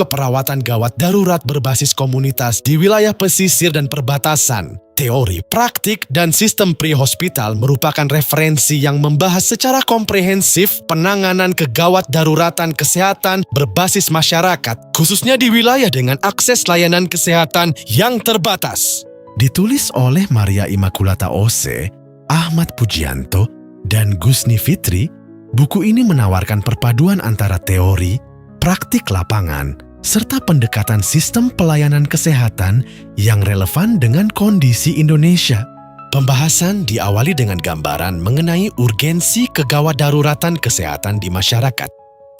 keperawatan gawat darurat berbasis komunitas di wilayah pesisir dan perbatasan. Teori, praktik, dan sistem pre-hospital merupakan referensi yang membahas secara komprehensif penanganan kegawat daruratan kesehatan berbasis masyarakat, khususnya di wilayah dengan akses layanan kesehatan yang terbatas. Ditulis oleh Maria Immaculata Ose, Ahmad Pujianto, dan Gusni Fitri, buku ini menawarkan perpaduan antara teori, praktik lapangan, serta pendekatan sistem pelayanan kesehatan yang relevan dengan kondisi Indonesia. Pembahasan diawali dengan gambaran mengenai urgensi kegawat daruratan kesehatan di masyarakat,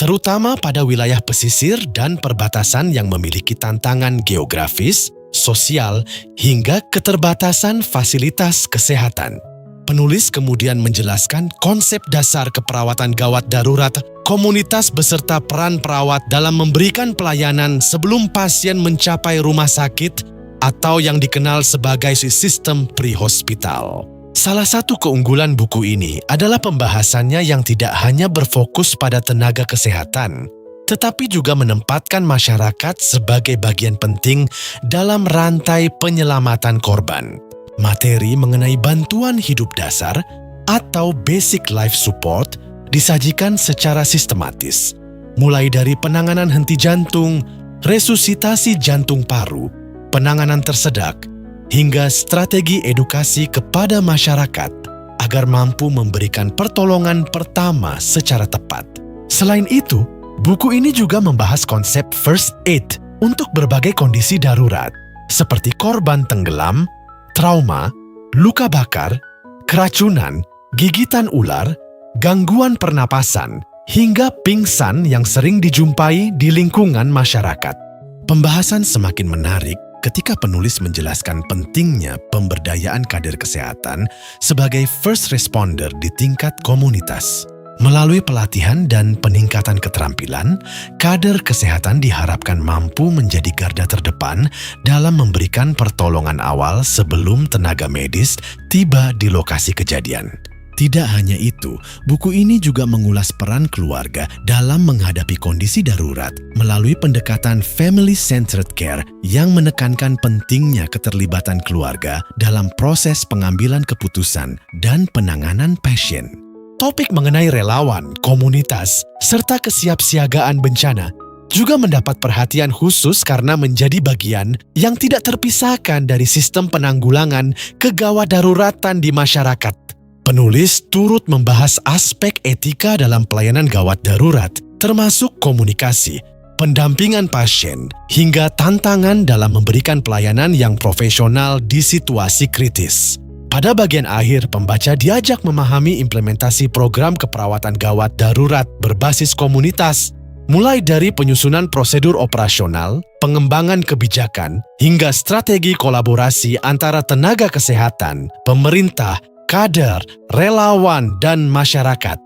terutama pada wilayah pesisir dan perbatasan yang memiliki tantangan geografis, sosial, hingga keterbatasan fasilitas kesehatan. Penulis kemudian menjelaskan konsep dasar keperawatan gawat darurat, komunitas beserta peran perawat dalam memberikan pelayanan sebelum pasien mencapai rumah sakit atau yang dikenal sebagai sistem pre-hospital. Salah satu keunggulan buku ini adalah pembahasannya yang tidak hanya berfokus pada tenaga kesehatan, tetapi juga menempatkan masyarakat sebagai bagian penting dalam rantai penyelamatan korban. Materi mengenai bantuan hidup dasar atau basic life support disajikan secara sistematis, mulai dari penanganan henti jantung, resusitasi jantung paru, penanganan tersedak, hingga strategi edukasi kepada masyarakat agar mampu memberikan pertolongan pertama secara tepat. Selain itu, buku ini juga membahas konsep first aid untuk berbagai kondisi darurat, seperti korban tenggelam, trauma, luka bakar, keracunan, gigitan ular, gangguan pernapasan, hingga pingsan yang sering dijumpai di lingkungan masyarakat. Pembahasan semakin menarik ketika penulis menjelaskan pentingnya pemberdayaan kader kesehatan sebagai first responder di tingkat komunitas. Melalui pelatihan dan peningkatan keterampilan, kader kesehatan diharapkan mampu menjadi garda terdepan dalam memberikan pertolongan awal sebelum tenaga medis tiba di lokasi kejadian. Tidak hanya itu, buku ini juga mengulas peran keluarga dalam menghadapi kondisi darurat melalui pendekatan family-centered care yang menekankan pentingnya keterlibatan keluarga dalam proses pengambilan keputusan dan penanganan pasien. Topik mengenai relawan, komunitas, serta kesiapsiagaan bencana juga mendapat perhatian khusus karena menjadi bagian yang tidak terpisahkan dari sistem penanggulangan kegawat daruratan di masyarakat. Penulis turut membahas aspek etika dalam pelayanan gawat darurat, termasuk komunikasi, pendampingan pasien, hingga tantangan dalam memberikan pelayanan yang profesional di situasi kritis. Pada bagian akhir, pembaca diajak memahami implementasi program keperawatan gawat darurat berbasis komunitas, mulai dari penyusunan prosedur operasional, pengembangan kebijakan, hingga strategi kolaborasi antara tenaga kesehatan, pemerintah, kader, relawan, dan masyarakat.